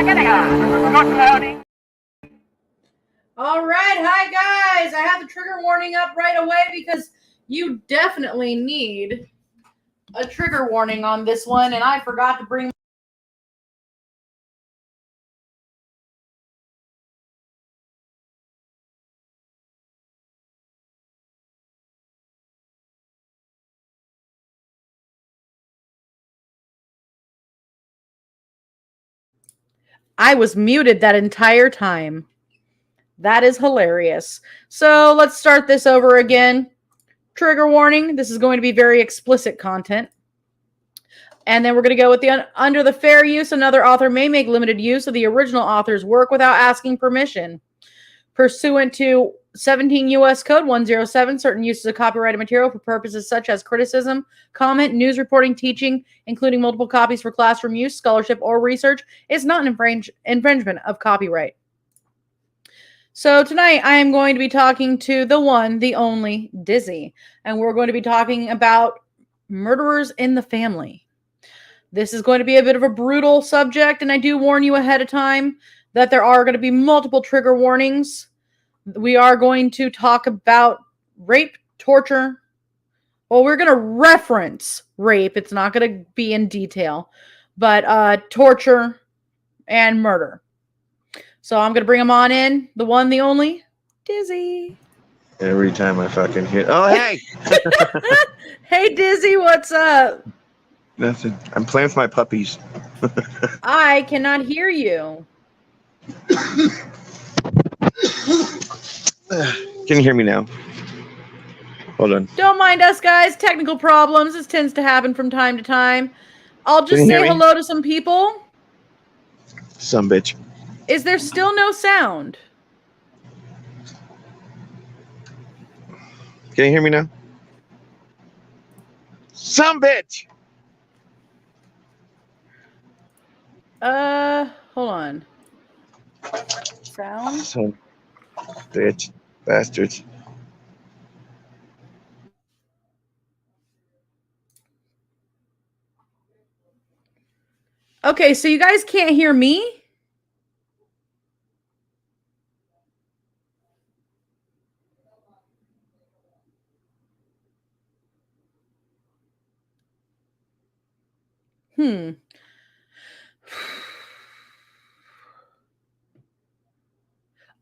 All right, hi guys. I have the trigger warning up right away because you definitely need a trigger warning on this one, and I forgot to bring. I was muted that entire time. That is hilarious. So let's start this over again. Trigger warning. This is going to be very explicit content. And then we're going to go with the under the fair use. Another author may make limited use of the original author's work without asking permission. Pursuant to 17 U.S. Code 107, certain uses of copyrighted material for purposes such as criticism, comment, news reporting, teaching, including multiple copies for classroom use, scholarship, or research, is not an infringement of copyright. So tonight I am going to be talking to the one, the only, Dizzy, and we're going to be talking about murderers in the family. This is going to be a bit of a brutal subject, and I do warn you ahead of time that there are going to be multiple trigger warnings. We are going to talk about rape, torture. Well, we're going to reference rape. It's not going to be in detail, but torture and murder. So I'm going to bring him on in. The one, the only, Dizzy. Every time I fucking hear... Oh, hey! Hey, Dizzy, what's up? Nothing. I'm playing with my puppies. I cannot hear you. Can you hear me now? Hold on. Don't mind us, guys. Technical problems. This tends to happen from time to time. I'll just say hello to some people. Some bitch. Is there still no sound? Can you hear me now? Some bitch! Hold on. Sound? Some bitch. Bastards. Okay, so you guys can't hear me?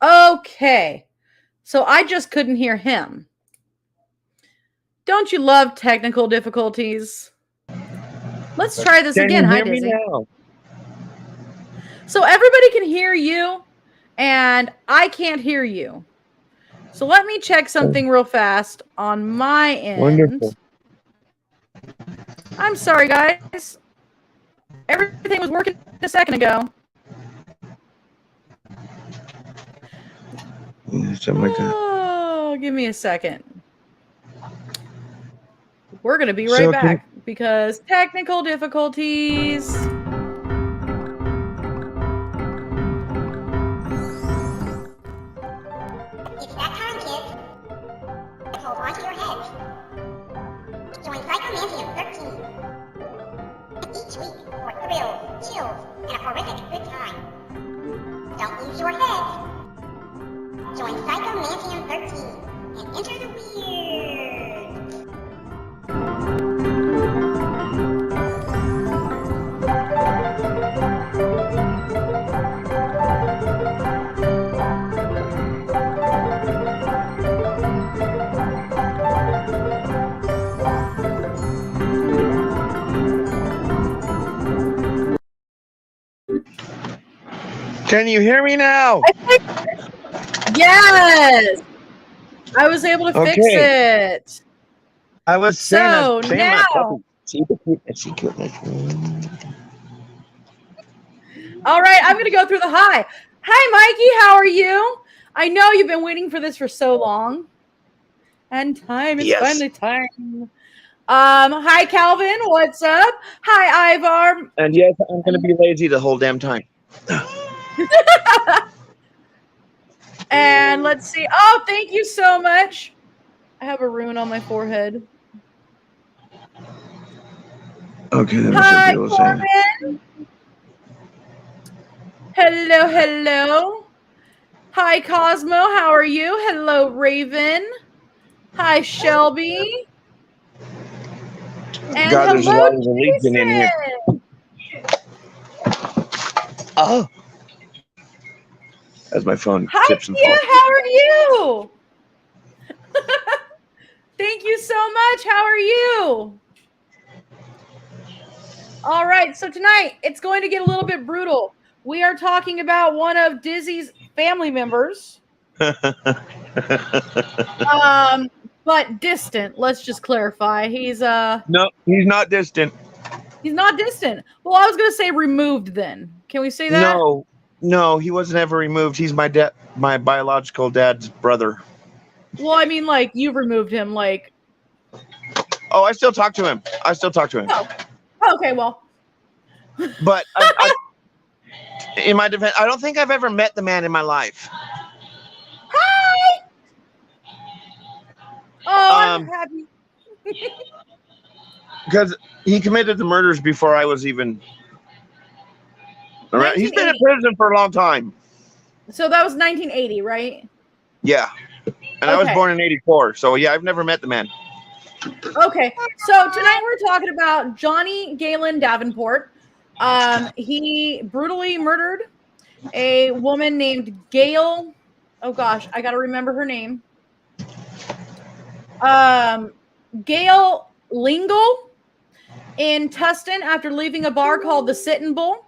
Okay. So I just couldn't hear him. Don't you love technical difficulties? Let's try this again. Hi, Dizzy. So everybody can hear you, and I can't hear you. So let me check something real fast on my end. Wonderful. I'm sorry, guys. Everything was working a second ago. Something like that. Oh, give me a second. We're going to be right back because technical difficulties. It's that time, kids. Hold on to your heads. Join Psychomantium 13. Each week for thrills, chills, and a horrific good time. Don't lose your heads. Join Psychomantium 13 and enter the weird. Can you hear me now? Yes! I was able to fix it. I was so saying now. All right, I'm going to go through the hi. Hi, Mikey. How are you? I know you've been waiting for this for so long. And time is finally time. Hi, Calvin. What's up? Hi, Ivar. And yes, I'm going to be lazy the whole damn time. And let's see. Oh, thank you so much. I have a rune on my forehead. Okay. Hi, Corbin. Hello, hello. Hi, Cosmo. How are you? Hello, Raven. Hi, Shelby. And God, there's a hello, lot of the Legion in here. Jason. Oh. As my phone Hi, tips and Tia. falls. How are you? Thank you so much. How are you? All right. So tonight it's going to get a little bit brutal. We are talking about one of Dizzy's family members. But distant. Let's just clarify. He's No, he's not distant. he's not distant. Well, I was gonna say removed then. Can we say that? No, he wasn't ever removed. He's my biological dad's brother. Well, I mean, like you've removed him, like. Oh, I still talk to him. Oh, okay. Well, But in my defense, I don't think I've ever met the man in my life. hi. Oh, I'm happy. Because he committed the murders before I was even around. He's been in 1980. prison for a long time. So that was 1980, right? Yeah. And I was Okay. born in 84. So, yeah, I've never met the man. Okay. So tonight we're talking about Johnny Galen Davenport. He brutally murdered a woman named Gail. Oh gosh, I got to remember her name. Gail Lingle in Tustin after leaving a bar called the Sitting Bull.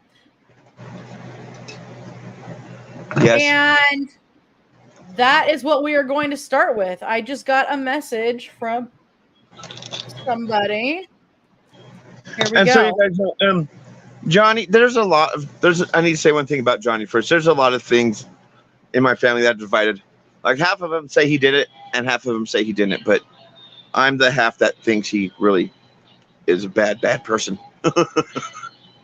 Yes. And that is what we are going to start with. I just got a message from somebody. Here we go. So you guys know, Johnny, I need to say one thing about Johnny first. There's a lot of things in my family that are divided. Like half of them say he did it and half of them say he didn't, but I'm the half that thinks he really is a bad person. From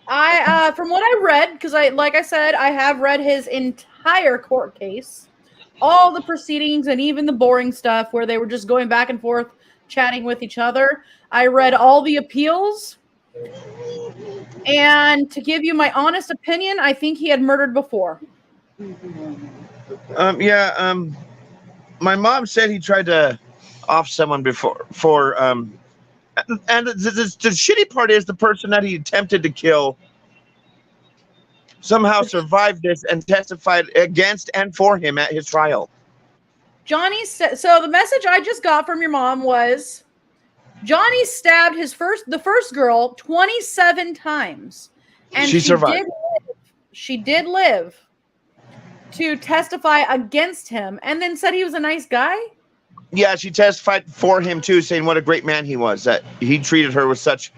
what I read, because like I said, I have read his entire court case, all the proceedings, and even the boring stuff where they were just going back and forth, chatting with each other. I read all the appeals, and to give you my honest opinion, I think he had murdered before. My mom said he tried to off someone before. And the shitty part is the person that he attempted to kill somehow survived this and testified against and for him at his trial. Johnny said, so the message I just got from your mom was Johnny stabbed the first girl 27 times. And she survived. She did live to testify against him and then said he was a nice guy. Yeah, she testified for him too, saying what a great man he was, that he treated her with such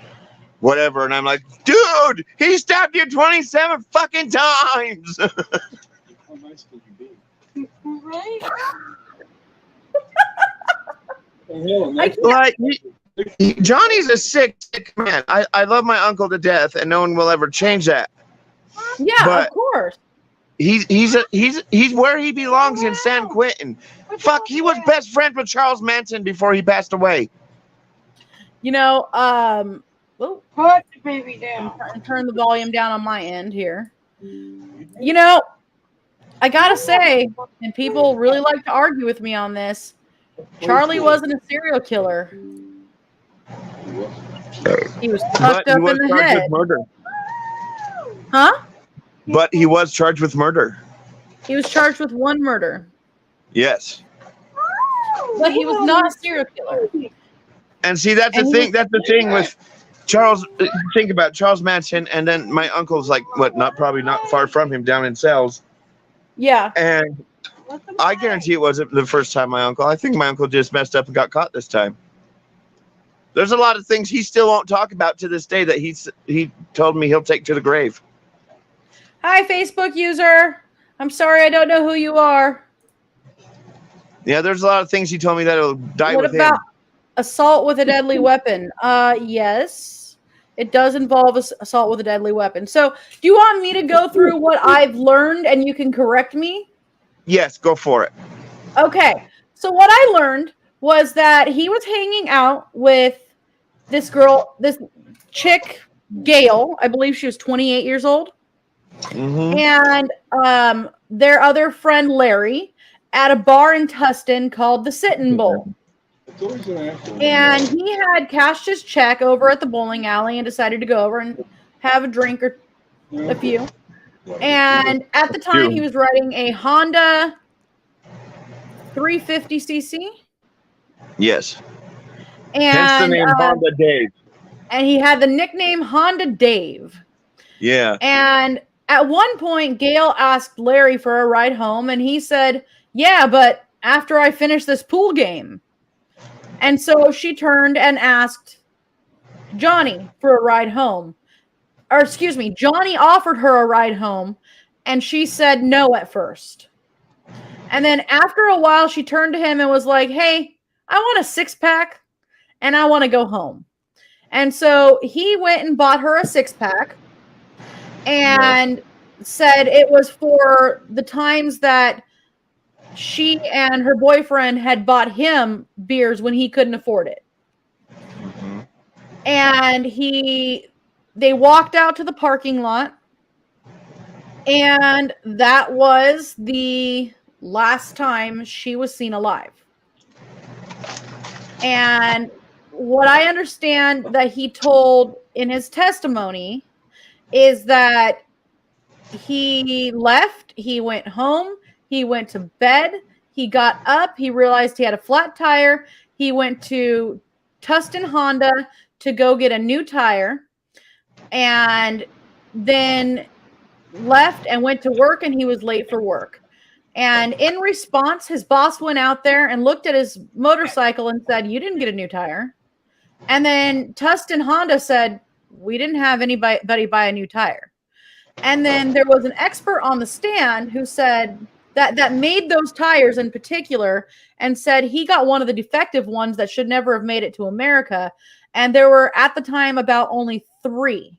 whatever. And I'm like, dude, he stabbed you 27 fucking times. How nice can you be? Right? Johnny's a sick man. I love my uncle to death, and no one will ever change that. Yeah, but of course. He's where he belongs in San Quentin. Fuck, he was best friends with Charles Manson before he passed away. You know, put the baby down. I'm trying to turn the volume down on my end here. You know, I gotta say, and people really like to argue with me on this, Charlie wasn't a serial killer. He was fucked up in the head. With murder. Huh? But he was charged with murder. He was charged with one murder. Yes. But he was not a serial killer. And see, that's the thing. That's the thing with Charles. Think about Charles Manson, and then my uncle's like, probably not far from him, down in cells. Yeah. And I guarantee it wasn't the first time my uncle. I think my uncle just messed up and got caught this time. There's a lot of things he still won't talk about to this day that he told me he'll take to the grave. Hi, Facebook user. I'm sorry, I don't know who you are. Yeah, there's a lot of things he told me that'll die with him. What about assault with a deadly weapon? Yes, it does involve assault with a deadly weapon. So, do you want me to go through what I've learned and you can correct me? Yes, go for it. Okay. So, what I learned was that he was hanging out with this girl, this chick, Gail. I believe she was 28 years old. And their other friend Larry at a bar in Tustin called the Sittin' Bowl. And he had cashed his check over at the bowling alley and decided to go over and have a drink or a few. And at the time, he was riding a Honda 350cc. Yes. And hence the name Honda Dave. And he had the nickname Honda Dave. Yeah. And at one point, Gail asked Larry for a ride home, and he said, yeah, but after I finish this pool game. And so she turned and asked Johnny for a ride home. Or excuse me, Johnny offered her a ride home, and she said no at first. And then after a while, she turned to him and was like, hey, I want a 6-pack, and I want to go home. And so he went and bought her a 6-pack and said it was for the times that she and her boyfriend had bought him beers when he couldn't afford it. Mm-hmm. And they walked out to the parking lot, and that was the last time she was seen alive. And what I understand that he told in his testimony is that he left, he went home, he went to bed, he got up, he realized he had a flat tire, he went to Tustin Honda to go get a new tire, and then left and went to work, and he was late for work. And in response, his boss went out there and looked at his motorcycle and said, you didn't get a new tire. And then Tustin Honda said, we didn't have anybody buy a new tire. And then there was an expert on the stand who said that made those tires in particular, and said he got one of the defective ones that should never have made it to America. And there were at the time about only 3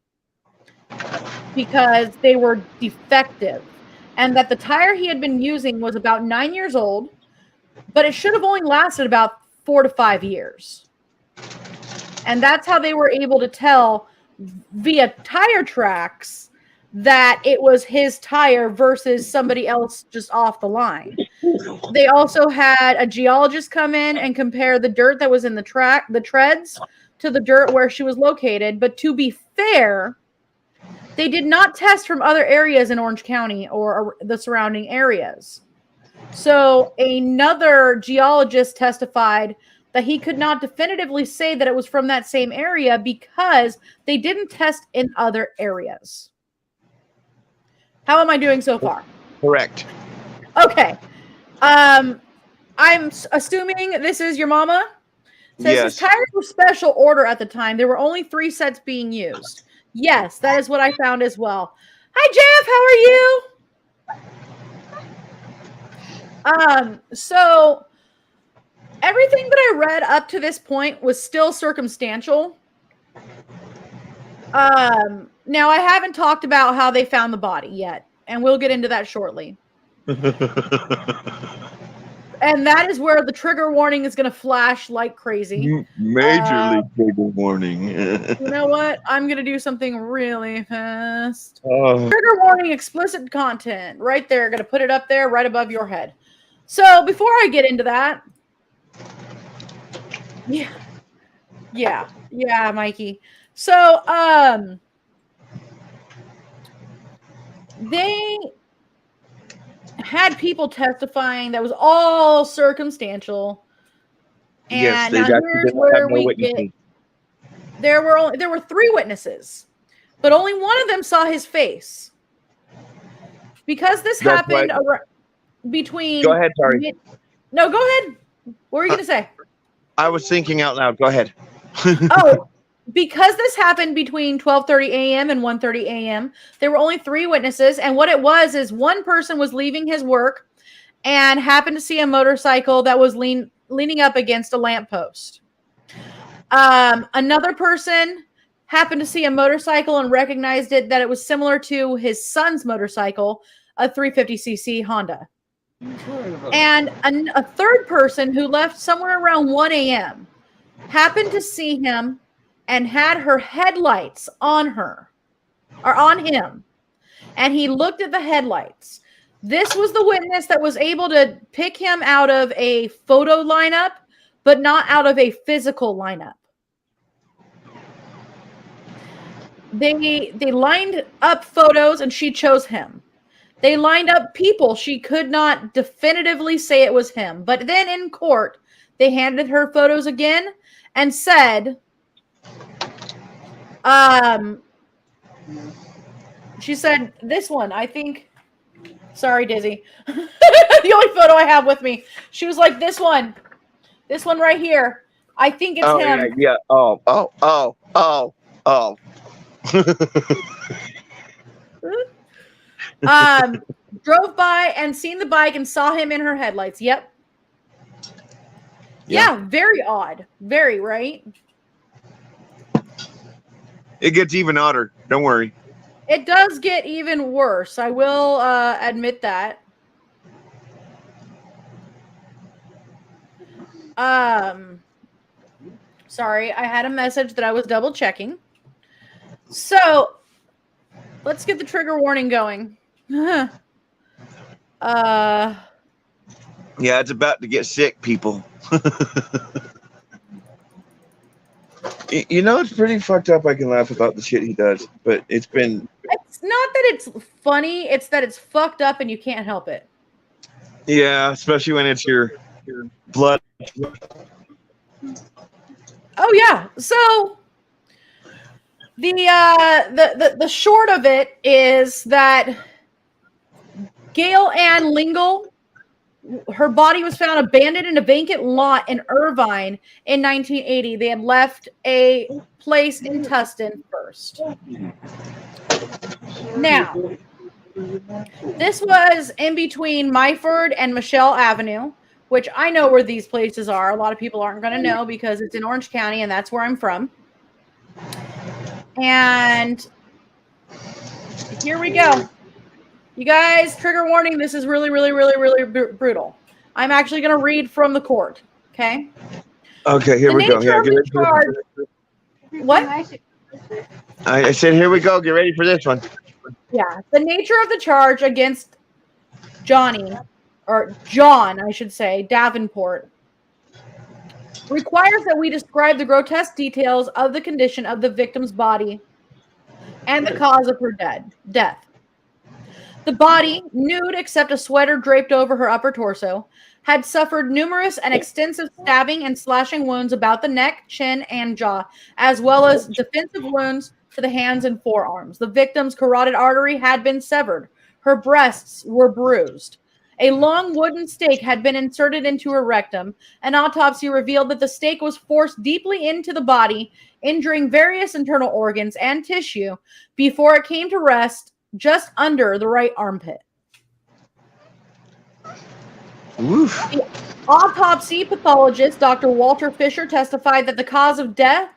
because they were defective. And that the tire he had been using was about 9 years old, but it should have only lasted about 4 to 5 years. And that's how they were able to tell via tire tracks that it was his tire versus somebody else just off the line. They also had a geologist come in and compare the dirt that was in the treads, to the dirt where she was located. But to be fair, they did not test from other areas in Orange County or the surrounding areas. So another geologist testified that he could not definitively say that it was from that same area because they didn't test in other areas. How am I doing so far? Correct. Okay. I'm assuming this is your mama. Says yes. His tires were special order at the time. There were only 3 sets being used. Yes, that is what I found as well. Hi, Jeff. How are you? So everything that I read up to this point was still circumstantial. Now I haven't talked about how they found the body yet, and we'll get into that shortly. And that is where the trigger warning is going to flash like crazy. Majorly trigger warning. You know what? I'm going to do something really fast. Trigger warning, explicit content. Right there. Going to put it up there right above your head. So before I get into that. Yeah, Mikey. So, they had people testifying that was all circumstantial. And yes, now here's where we get. There were 3 witnesses, but only one of them saw his face. Because this happened between. Go ahead, sorry. No, go ahead. What were you going to say? I was thinking out loud. Go ahead. Because this happened between 12:30 a.m. and 1:30 a.m., there were only 3 witnesses. And what it was is one person was leaving his work and happened to see a motorcycle that was leaning up against a lamppost. Another person happened to see a motorcycle and recognized that it was similar to his son's motorcycle, a 350cc Honda. And a third person who left somewhere around 1 a.m. happened to see him and had her headlights on her or on him. and he looked at the headlights. This was the witness that was able to pick him out of a photo lineup, but not out of a physical lineup. They lined up photos and she chose him. They lined up people. She could not definitively say it was him. But then in court, they handed her photos again and said, she said, this one, I think, sorry, Dizzy. The only photo I have with me. She was like, this one right here. I think it's him. Yeah. Oh. Drove by and seen the bike and saw him in her headlights. Yep. Yeah, very odd. Very, right? It gets even odder. Don't worry. It does get even worse. I will admit that. Sorry, I had a message that I was double checking. So, let's get the trigger warning going. Yeah, it's about to get sick, people. You know, it's pretty fucked up. I can laugh about the shit he does, but it's been... It's not that it's funny, it's that it's fucked up and you can't help it. Yeah, especially when it's your blood. Oh, yeah. So, the short of it is that Gail Ann Lingle, her body was found abandoned in a vacant lot in Irvine in 1980. They had left a place in Tustin first. Now, this was in between Myford and Michelle Avenue, which I know where these places are. A lot of people aren't going to know because it's in Orange County and that's where I'm from. And here we go. You guys, trigger warning, this is really, really, really, really brutal. I'm actually going to read from the court, okay? Okay, here we go. Yeah, what? I said, here we go. Get ready for this one. Yeah, the nature of the charge against John, I should say, Davenport, requires that we describe the grotesque details of the condition of the victim's body and the cause of her death. The body, nude except a sweater draped over her upper torso, had suffered numerous and extensive stabbing and slashing wounds about the neck, chin, and jaw, as well as defensive wounds to the hands and forearms. The victim's carotid artery had been severed. Her breasts were bruised. A long wooden stake had been inserted into her rectum. An autopsy revealed that the stake was forced deeply into the body, injuring various internal organs and tissue before it came to rest just under the right armpit. Oof. The autopsy pathologist, Dr. Walter Fisher, testified that the cause of death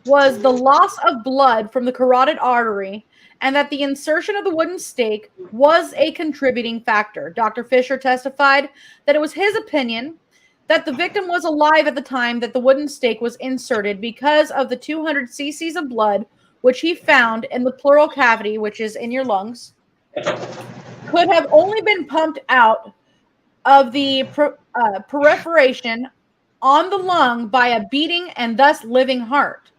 was the loss of blood from the carotid artery and that the insertion of the wooden stake was a contributing factor. Dr. Fisher testified that it was his opinion that the victim was alive at the time that the wooden stake was inserted because of the 200 cc's of blood which he found in the pleural cavity, which is in your lungs, could have only been pumped out of the perforation on the lung by a beating and thus living heart.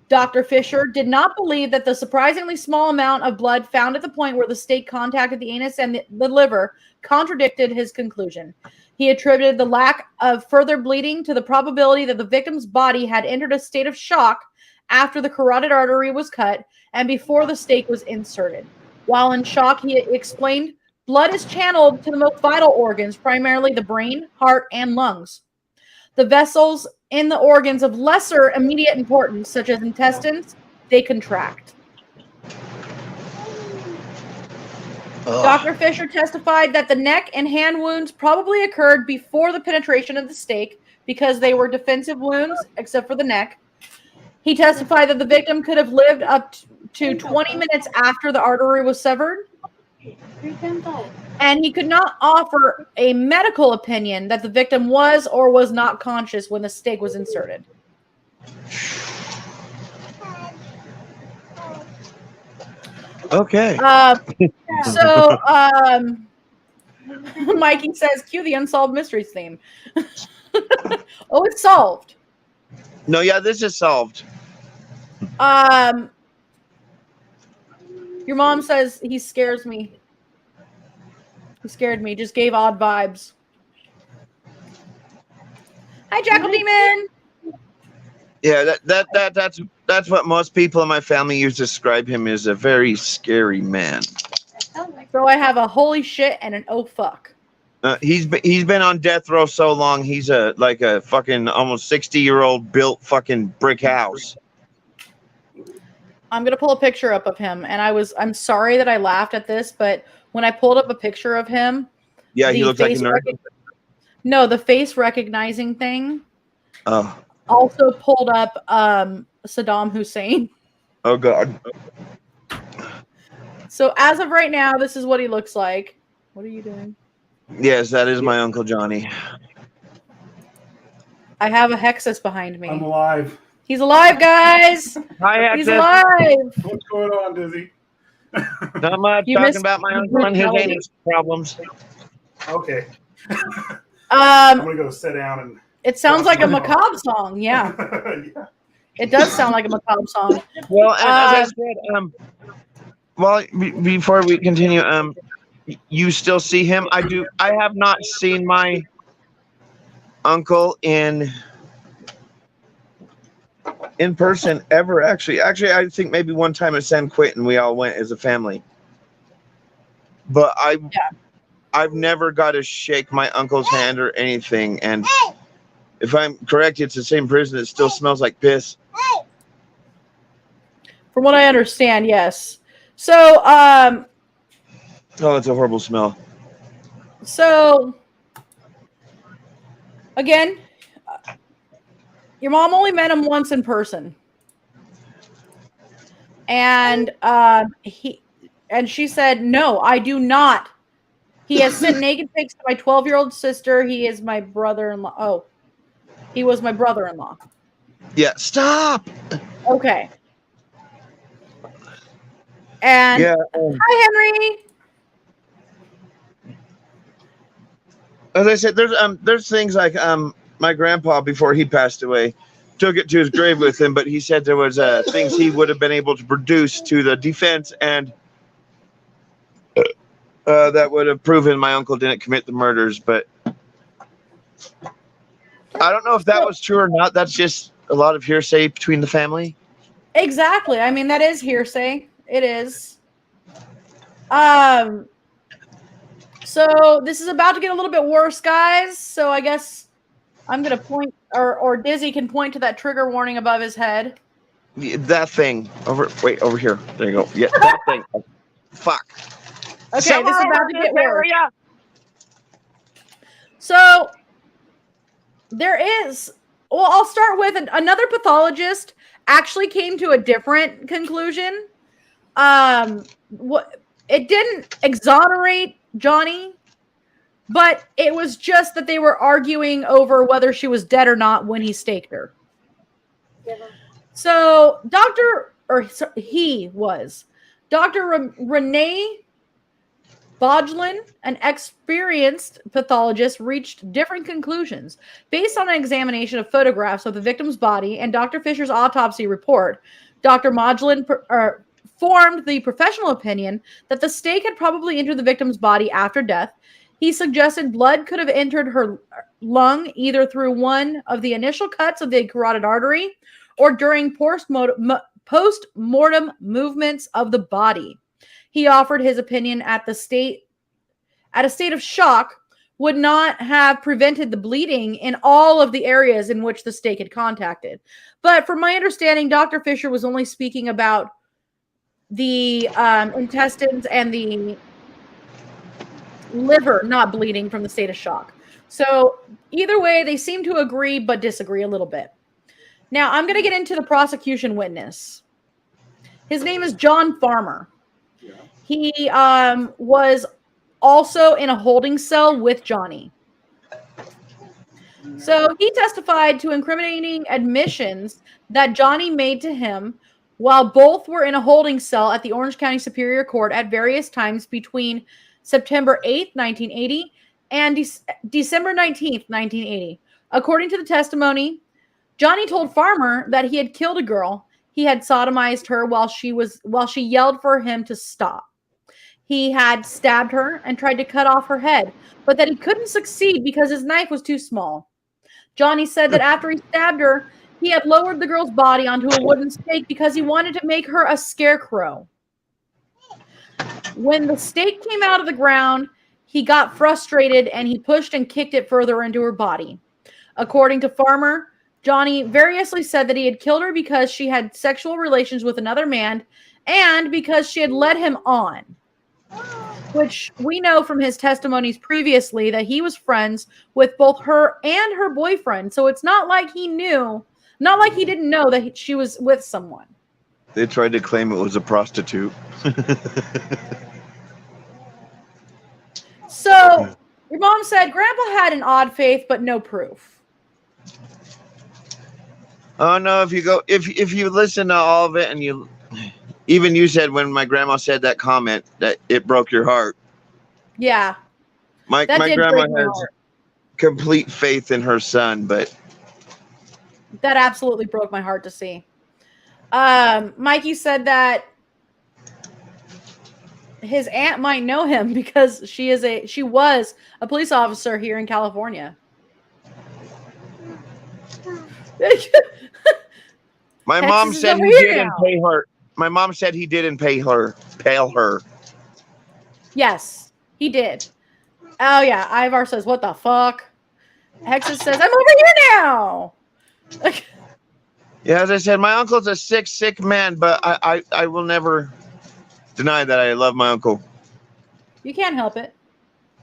Dr. Fisher did not believe that the surprisingly small amount of blood found at the point where the stake contacted the anus and the liver contradicted his conclusion. He attributed the lack of further bleeding to the probability that the victim's body had entered a state of shock after the carotid artery was cut and before the stake was inserted. While in shock, he explained, blood is channeled to the most vital organs, primarily the brain, heart, and lungs. The vessels in the organs of lesser immediate importance, such as intestines, they contract. Dr. Fisher testified that the neck and hand wounds probably occurred before the penetration of the stake because they were defensive wounds, except for the neck. He testified that the victim could have lived up to 20 minutes after the artery was severed. And he could not offer a medical opinion that the victim was or was not conscious when the stake was inserted. Okay. So, Mikey says, cue the Unsolved Mysteries theme. Oh, it's solved. No, yeah, this is solved. Your mom says he scares me. He scared me. Just gave odd vibes. Hi, Jackal Demon. Yeah, that's what most people in my family use to describe him as a very scary man. So I have a holy shit and an oh fuck. He's been on death row so long. He's like a fucking almost 60-year-old built fucking brick house. I'm gonna pull a picture up of him, and I'm sorry that I laughed at this, but when I pulled up a picture of him, Yeah, he looks like a nerd. No, the face recognizing thing. Oh. Also pulled up Saddam Hussein. Oh God. So as of right now, this is what he looks like. What are you doing? Yes, that is my Uncle Johnny. I have a Hexus behind me. I'm alive. He's alive, guys. Hi, Hexus. He's alive. What's going on, Dizzy? Not much. Talking about my uncle and his anus problems. Okay. I'm gonna go sit down and. It sounds like a macabre song. Yeah. Yeah. It does sound like a macabre song. Well, and as I said, before we continue, you still see him? I do. I have not seen my uncle in person ever. Actually, I think maybe one time at San Quentin we all went as a family. But I've never got to shake my uncle's hand or anything. And if I'm correct, it's the same prison that still smells like piss. From what I understand, yes. So, oh, it's a horrible smell. So, again, your mom only met him once in person, and she said, "No, I do not. He has sent naked pics to my 12-year-old sister. He is my brother-in-law. Oh, he was my brother-in-law." Yeah, stop. Okay. And hi, Henry. As I said, there's things like my grandpa before he passed away took it to his grave with him, but he said there was things he would have been able to produce to the defense and that would have proven my uncle didn't commit the murders. But I don't know if that was true or not. That's just a lot of hearsay between the family. Exactly. I mean, that is hearsay. It is. So this is about to get a little bit worse, guys. So I guess I'm going to point, or Dizzy can point to that trigger warning above his head. Yeah, that thing. Over here. There you go. Yeah, that thing. Oh, fuck. Okay, this is about to get worse. So there is, well, I'll start with another pathologist actually came to a different conclusion. It didn't exonerate Johnny, but it was just that they were arguing over whether she was dead or not when he staked her. So Dr. Renee Bodglin, an experienced pathologist, reached different conclusions. Based on an examination of photographs of the victim's body and Dr. Fisher's autopsy report, Dr. Bodglin formed the professional opinion that the stake had probably entered the victim's body after death. He suggested blood could have entered her lung either through one of the initial cuts of the carotid artery or during post-mortem movements of the body. He offered his opinion at a state of shock would not have prevented the bleeding in all of the areas in which the stake had contacted. But from my understanding, Dr. Fisher was only speaking about the intestines and the liver not bleeding from the state of shock. So either way, they seem to agree but disagree a little bit. Now, I'm going to get into the prosecution witness. His name is John Farmer. Yeah. He was also in a holding cell with Johnny. So he testified to incriminating admissions that Johnny made to him while both were in a holding cell at the Orange County Superior Court at various times between September 8th, 1980 and December 19th, 1980. According to the testimony, Johnny told Farmer that he had killed a girl. He had sodomized her while she yelled for him to stop. He had stabbed her and tried to cut off her head, but that he couldn't succeed because his knife was too small. Johnny said that after he stabbed her, he had lowered the girl's body onto a wooden stake because he wanted to make her a scarecrow. When the stake came out of the ground, he got frustrated and he pushed and kicked it further into her body. According to Farmer, Johnny variously said that he had killed her because she had sexual relations with another man and because she had led him on, which we know from his testimonies previously that he was friends with both her and her boyfriend. So it's not like he knew, not like he didn't know that she was with someone. They tried to claim it was a prostitute. So your mom said Grandpa had an odd faith, but no proof. Oh no! If you listen to all of it, and you said when my grandma said that comment that it broke your heart. Yeah, my grandma has complete faith in her son, but that absolutely broke my heart to see. Mikey said that his aunt might know him because she was a police officer here in California. My mom said he did impale her. My mom said he did impale her. Yes, he did. Oh yeah, Ivar says, "What the fuck?" Hexus says, "I'm over here now." Yeah, as I said, my uncle's a sick man, but I will never deny that I love my uncle. You can't help it.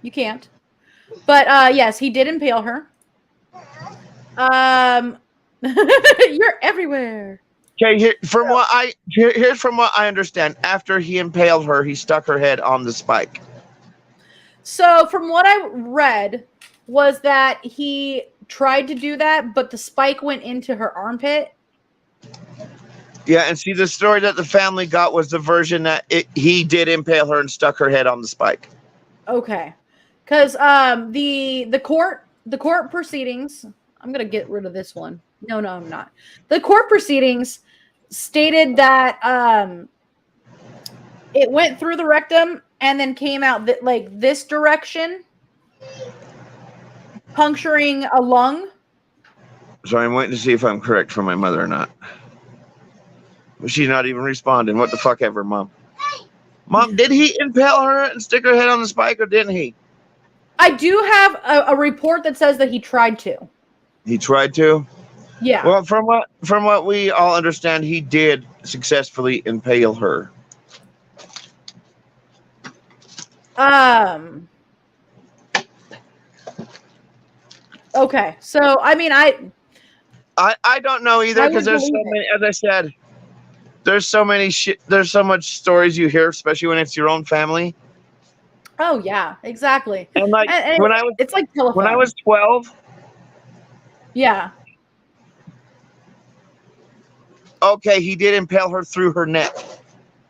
You can't. But yes, he did impale her. You're everywhere. Okay, here's from what I understand. After he impaled her, he stuck her head on the spike. So from what I read was that he tried to do that, but the spike went into her armpit. Yeah, and see, the story that the family got was the version that he did impale her and stuck her head on the spike. Okay, because the court proceedings. I'm gonna get rid of this one. No, I'm not. The court proceedings stated that it went through the rectum and then came out like this direction, puncturing a lung. So I'm waiting to see if I'm correct from my mother or not. She's not even responding. What the fuck ever, Mom. Mom, did he impale her and stick her head on the spike, or didn't he? I do have a report that says that he tried to. He tried to? Yeah. Well, from what we all understand, he did successfully impale her. Okay. So, I mean, I don't know either, because there's so many, as I said, there's so much stories you hear, especially when it's your own family. Oh yeah, exactly. And like it's like telephone. When I was 12. Yeah. Okay, he did impale her through her neck.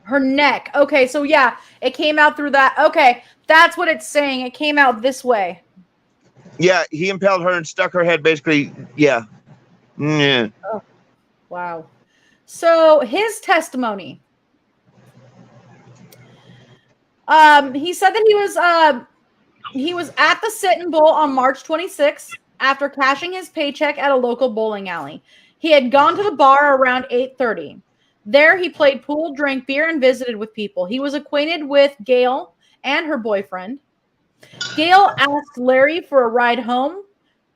Her neck. Okay, so yeah, it came out through that. Okay, that's what it's saying. It came out this way. Yeah, he impaled her and stuck her head basically. Yeah. Yeah. Oh, wow. So his testimony. He said that he was at the Sit-in Bowl on March 26th after cashing his paycheck at a local bowling alley. He had gone to the bar around 8:30. There he played pool, drank beer, and visited with people. He was acquainted with Gail and her boyfriend. Gail asked Larry for a ride home,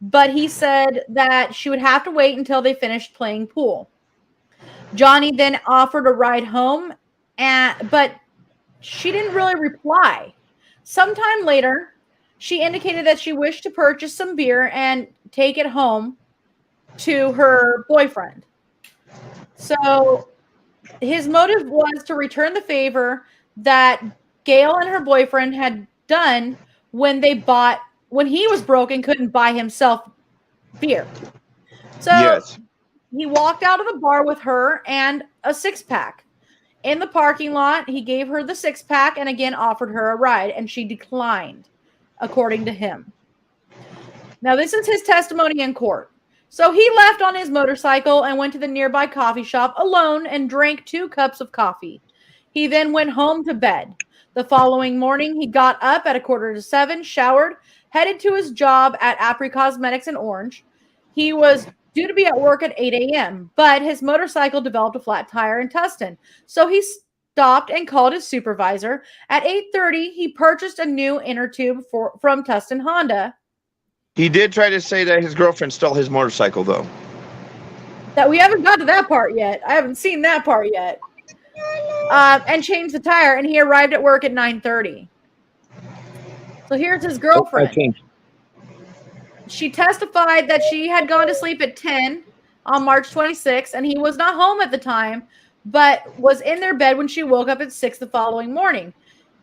but he said that she would have to wait until they finished playing pool. Johnny then offered a ride home, but she didn't really reply. Sometime later, she indicated that she wished to purchase some beer and take it home to her boyfriend. So his motive was to return the favor that Gail and her boyfriend had done when he was broke and couldn't buy himself beer. So yes. he walked out of the bar with her and a 6-pack. In the parking lot, he gave her the 6-pack and again offered her a ride, and she declined, according to him. Now, this is his testimony in court. So he left on his motorcycle and went to the nearby coffee shop alone and drank 2 cups of coffee. He then went home to bed. The following morning, he got up at 6:45, showered, headed to his job at Apri Cosmetics in Orange. He was due to be at work at 8 a.m., but his motorcycle developed a flat tire in Tustin. So he stopped and called his supervisor. At 8:30, he purchased a new inner tube from Tustin Honda. He did try to say that his girlfriend stole his motorcycle, though. That we haven't got to that part yet. I haven't seen that part yet. And changed the tire, and he arrived at work at 9:30. So here's his girlfriend. She testified that she had gone to sleep at 10 on March 26th, and he was not home at the time, but was in their bed when she woke up at 6 the following morning.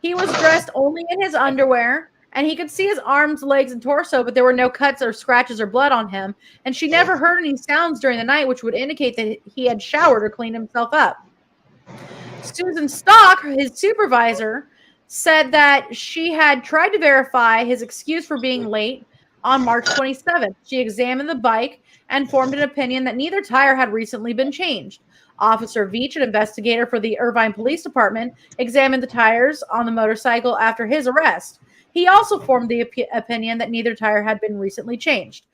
He was dressed only in his underwear, and he could see his arms, legs, and torso, but there were no cuts or scratches or blood on him, and she never heard any sounds during the night, which would indicate that he had showered or cleaned himself up. Susan Stock, his supervisor, said that she had tried to verify his excuse for being late on March 27th. She examined the bike and formed an opinion that neither tire had recently been changed. Officer Veach, an investigator for the Irvine Police Department, examined the tires on the motorcycle after his arrest. He also formed the opinion that neither tire had been recently changed.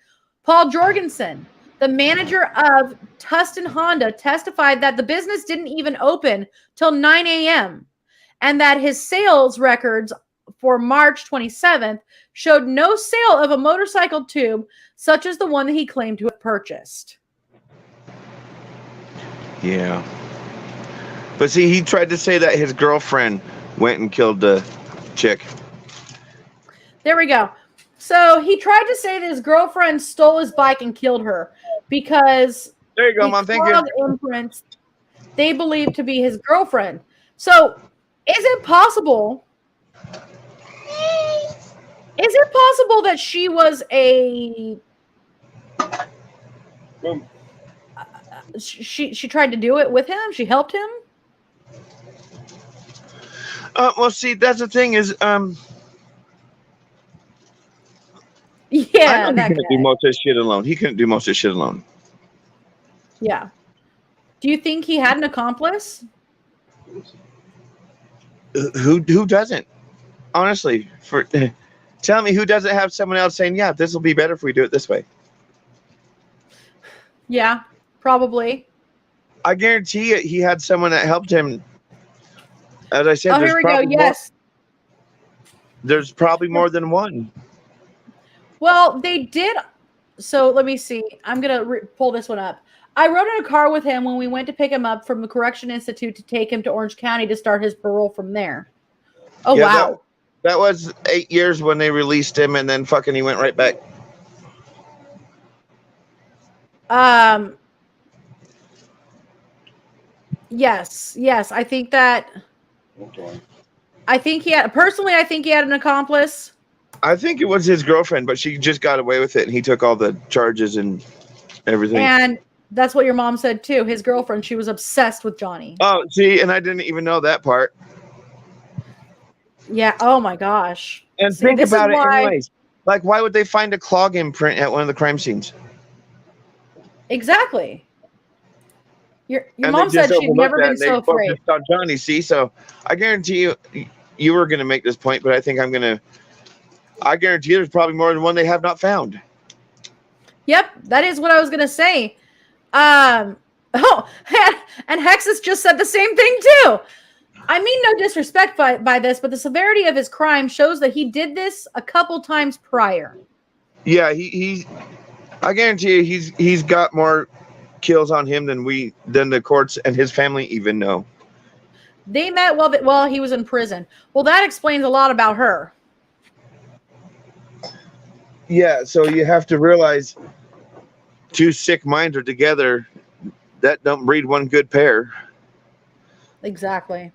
Paul Jorgensen, the manager of Tustin Honda, testified that the business didn't even open till 9 a.m. and that his sales records for March 27th showed no sale of a motorcycle tube such as the one that he claimed to have purchased. Yeah. But see, he tried to say that his girlfriend went and killed the chick. There we go. So he tried to say that his girlfriend stole his bike and killed her because there you go, Mom. Thank you. Imprints they believe to be his girlfriend. So is it possible? Is it possible that she was a? She tried to do it with him. She helped him. Well, see, that's the thing is, yeah, he couldn't do most of this shit alone. He couldn't do most of this shit alone. Yeah. Do you think he had an accomplice? Who doesn't? Honestly, tell me who doesn't have someone else saying, "Yeah, this will be better if we do it this way." Yeah, probably. I guarantee it. He had someone that helped him. As I said, here we go. Yes. There's probably more than one. Well, they did. So let me see. I'm going to pull this one up. I rode in a car with him when we went to pick him up from the Correction Institute to take him to Orange County to start his parole from there. Oh, yeah, wow. That was 8 years when they released him, and then fucking he went right back. Yes. I think that. Okay. I think he had an accomplice. I think it was his girlfriend, but she just got away with it, and he took all the charges and everything. And that's what your mom said too. His girlfriend, she was obsessed with Johnny. Oh, see, and I didn't even know that part. Yeah. Oh my gosh. And think about it anyways. Like, why would they find a clog imprint at one of the crime scenes? Exactly. Your mom said she'd never been so afraid. On Johnny, see, so I guarantee you were going to make this point, but I think I guarantee there's probably more than one they have not found. Yep, that is what I was going to say. And Hexus just said the same thing too. I mean, no disrespect by this, but the severity of his crime shows that he did this a couple times prior. Yeah, I guarantee you he's got more kills on him than the courts and his family even know. They met while he was in prison. Well, that explains a lot about her. Yeah, so you have to realize two sick minds are together. That don't breed one good pair. Exactly.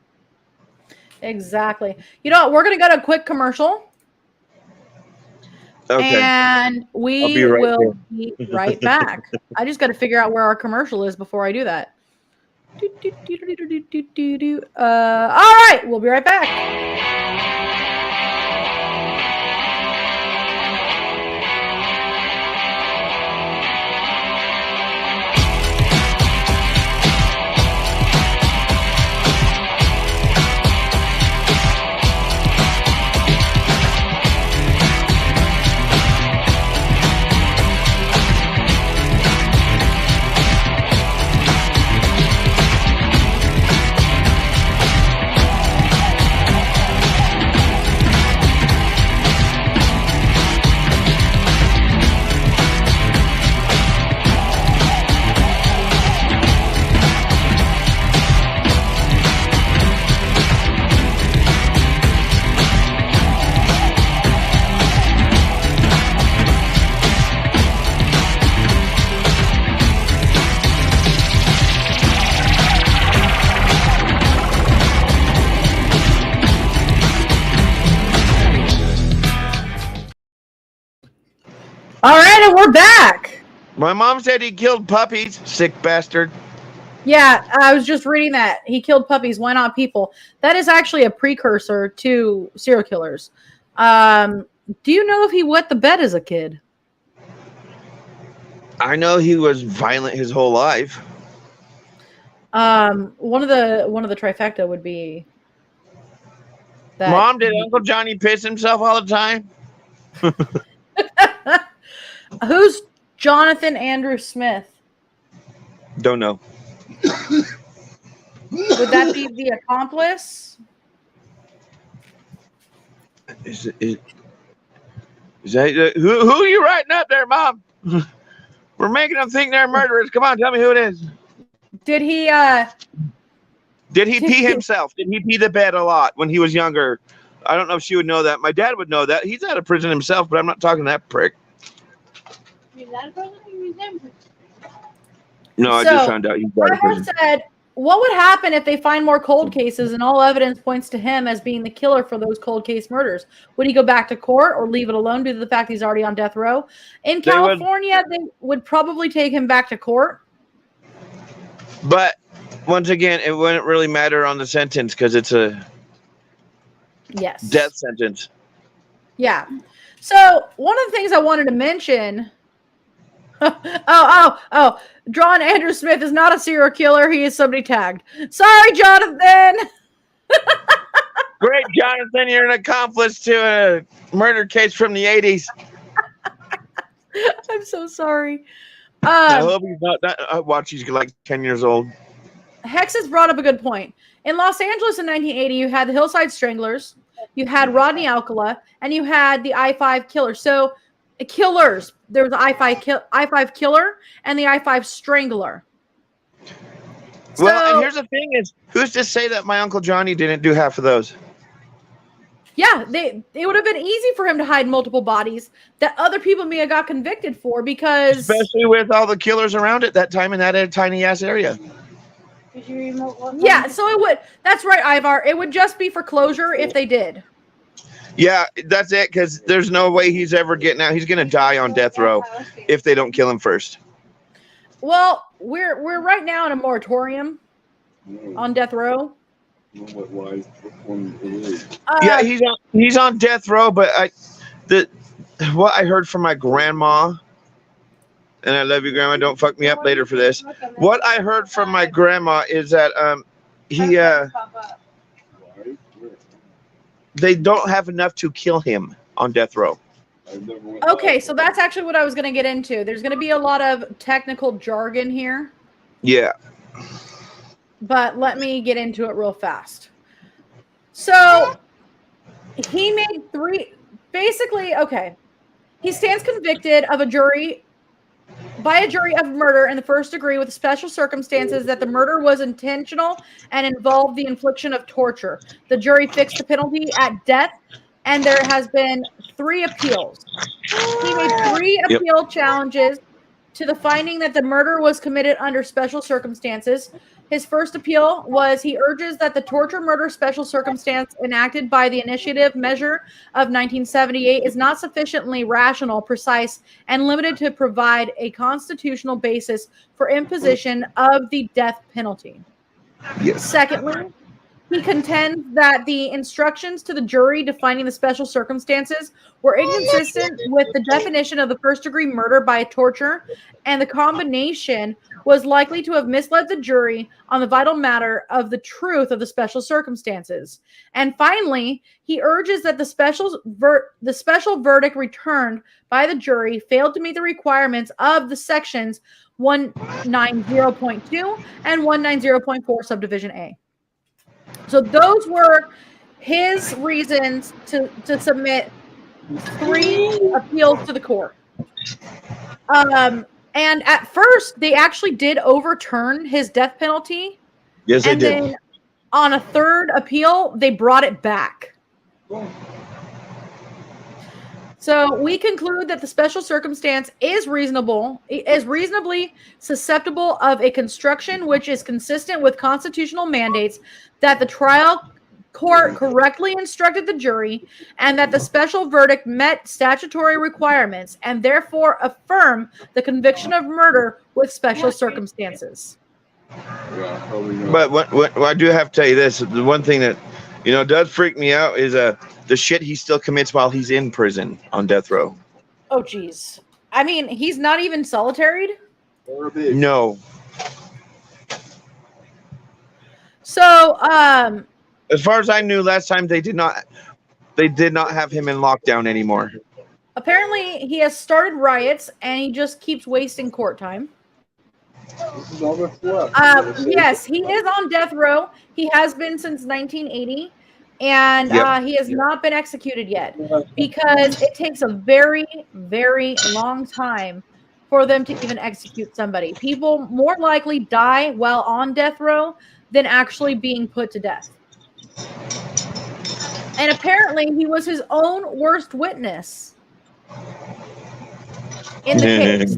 You know what? We're going to go to a quick commercial. Okay. And we I'll be right will be right back. I just got to figure out where our commercial is before I do that. All right, we'll be right back. All right, and we're back. My mom said he killed puppies. Sick bastard. Yeah, I was just reading that. He killed puppies. Why not people? That is actually a precursor to serial killers. Do you know if he wet the bed as a kid? I know he was violent his whole life. One of the trifecta would be that. Mom, did Uncle Johnny piss himself all the time? Who's Jonathan Andrew Smith? Don't know. Would that be the accomplice? Is that who are you writing up there, Mom? We're making them think they're murderers. Come on, tell me who it is. Did he pee himself? Did he pee the bed a lot when he was younger? I don't know if she would know that. My dad would know that. He's out of prison himself, but I'm not talking to that prick. No, I just found out he's out of prison. Said, what would happen if they find more cold cases and all evidence points to him as being the killer for those cold case murders? Would he go back to court or leave it alone due to the fact he's already on death row? In California, they would probably take him back to court. But once again, it wouldn't really matter on the sentence because it's a death sentence. Yeah. So one of the things I wanted to mention. Oh. John Andrew Smith is not a serial killer. He is somebody tagged. Sorry, Jonathan. Great, Jonathan. You're an accomplice to a murder case from the 80s. I'm so sorry. I hope he's not. Watch, he's like 10 years old. Hex has brought up a good point. In Los Angeles in 1980, you had the Hillside Stranglers, you had Rodney Alcala, and you had the I-5 killer. So killers. There was the I-5 killer and the I-5 strangler. Well, and here's the thing is, who's to say that my Uncle Johnny didn't do half of those? Yeah, it would have been easy for him to hide multiple bodies that other people may have got convicted for because... Especially with all the killers around at that time in that tiny-ass area. Yeah, so it would... That's right, Ivar. It would just be for closure if they did. Yeah, that's it, because there's no way he's ever getting out. He's going to die on death row if they don't kill him first. Well, we're right now in a moratorium on death row. Yeah, he's on death row, but what I heard from my grandma, and I love you, Grandma, don't fuck me up later for this. What I heard from my grandma is that they don't have enough to kill him on death row. Okay, so that's actually what I was going to get into. There's going to be a lot of technical jargon here. Yeah. But let me get into it real fast. So he made he stands convicted of by a jury of murder in the first degree with special circumstances that the murder was intentional and involved the infliction of torture. The jury fixed the penalty at death, and there has been 3 appeals. He made 3 appeal challenges to the finding that the murder was committed under special circumstances. His first appeal was he urges that the torture murder special circumstance enacted by the initiative measure of 1978 is not sufficiently rational, precise, and limited to provide a constitutional basis for imposition of the death penalty. Yes. Secondly, he contends that the instructions to the jury defining the special circumstances were inconsistent with the definition of the first-degree murder by torture, and the combination was likely to have misled the jury on the vital matter of the truth of the special circumstances. And finally, he urges that the special verdict returned by the jury failed to meet the requirements of the sections 190.2 and 190.4 subdivision A. So those were his reasons to submit 3 appeals to the court. And at first, they actually did overturn his death penalty. Yes, they and did. Then on a 3rd appeal, they brought it back. So we conclude that the special circumstance is reasonably susceptible of a construction which is consistent with constitutional mandates, that the trial court correctly instructed the jury, and that the special verdict met statutory requirements, and therefore affirm the conviction of murder with special circumstances. But what I do have to tell you this: the one thing that does freak me out is the shit he still commits while he's in prison on death row. Oh, geez. I mean, he's not even solitaried? No. So, as far as I knew last time, they did not have him in lockdown anymore. Apparently, he has started riots, and he just keeps wasting court time. Yes, he is on death row. He has been since 1980, and he has not been executed yet because it takes a very, very long time for them to even execute somebody. People more likely die while on death row than actually being put to death. And apparently, he was his own worst witness in the case.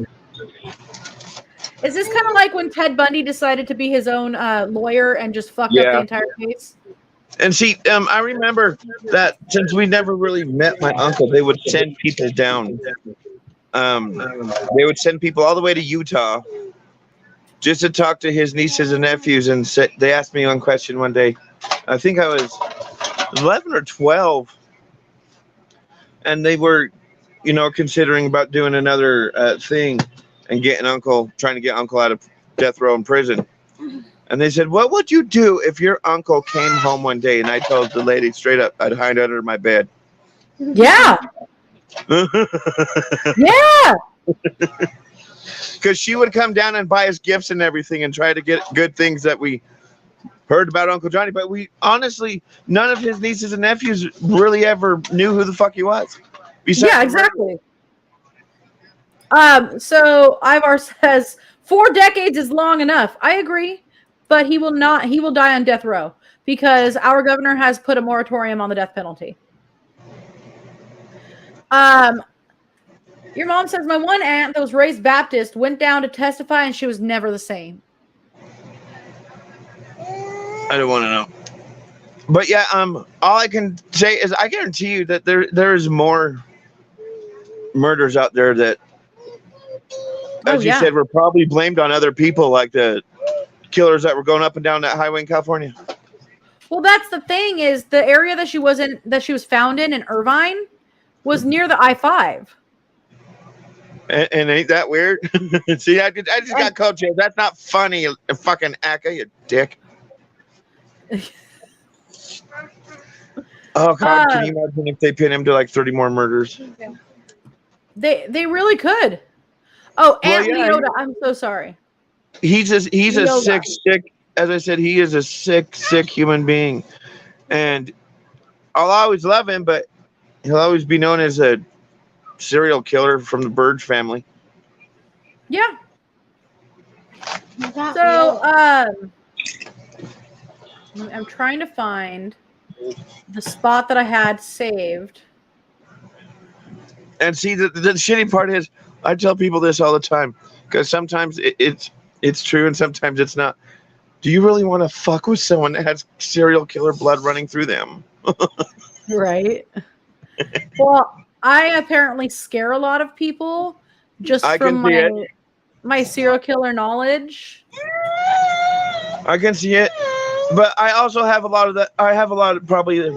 Is this kind of like when Ted Bundy decided to be his own lawyer and just fucked up the entire case? And see, I remember that since we never really met my uncle, they would send people down. They would send people all the way to Utah just to talk to his nieces and nephews. And they asked me one question one day. I think I was 11 or 12. And they were, considering about doing another thing and trying to get uncle out of death row in prison. And they said, what would you do if your uncle came home one day? And I told the lady straight up, I'd hide under my bed. Yeah. Yeah. Because she would come down and buy us gifts and everything and try to get good things that we heard about Uncle Johnny. But we honestly, none of his nieces and nephews really ever knew who the fuck he was. Yeah, exactly. So Ivar says 4 decades is long enough. I agree, but he will die on death row because our governor has put a moratorium on the death penalty. Your mom says my one aunt that was raised Baptist went down to testify and she was never the same. I don't want to know. But yeah, all I can say is I guarantee you that there is more murders out there that, as you said, were probably blamed on other people, like the killers that were going up and down that highway in California. Well, that's the thing, is the area that she was found in Irvine was near the I-5. And ain't that weird? See, I just got called jail. That's not funny, you fucking Akka, you dick. Oh God, can you imagine if they pin him to like 30 more murders? They really could. Oh, Aunt Leota, I'm so sorry. He's a sick, as I said, he is a sick human being. And I'll always love him, but he'll always be known as a serial killer from the Burge family. Yeah. So, I'm trying to find the spot that I had saved. And see, the shitty part is, I tell people this all the time, because sometimes it's true and sometimes it's not. Do you really want to fuck with someone that has serial killer blood running through them? Right. Well, I apparently scare a lot of people just I from can see it. my serial killer knowledge. I can see it, but I also have a lot of that. I have a lot of probably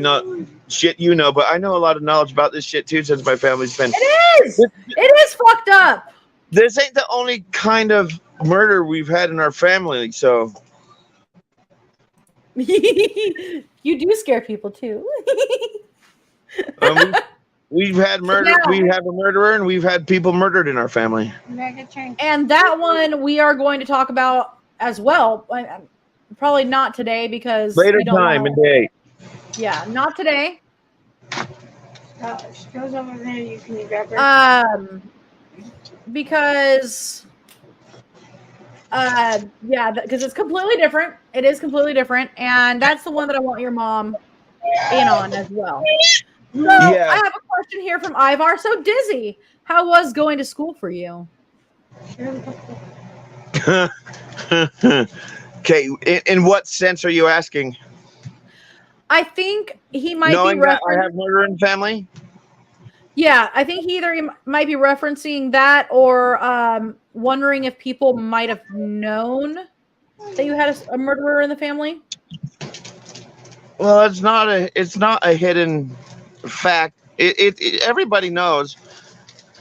not shit you know, but I know a lot of knowledge about this shit too since my family's been. It is fucked up. This ain't the only kind of murder we've had in our family, so. You do scare people too. We've had murder. Yeah. We have a murderer, and we've had people murdered in our family. And that one we are going to talk about as well. Probably not today because Later time and day. Yeah, not today. She goes over there. You can grab her. Because because it's completely different. It is completely different, and that's the one that I want your mom in on as well. So Yeah. I have a question here from Ivar. So Dizzy, how was going to school for you? Okay, in what sense are you asking? I think he might Knowing be that I have murder in the family? Yeah, I think he might be referencing that or wondering if people might have known that you had a murderer in the family. Well, it's not a hidden fact. It everybody knows.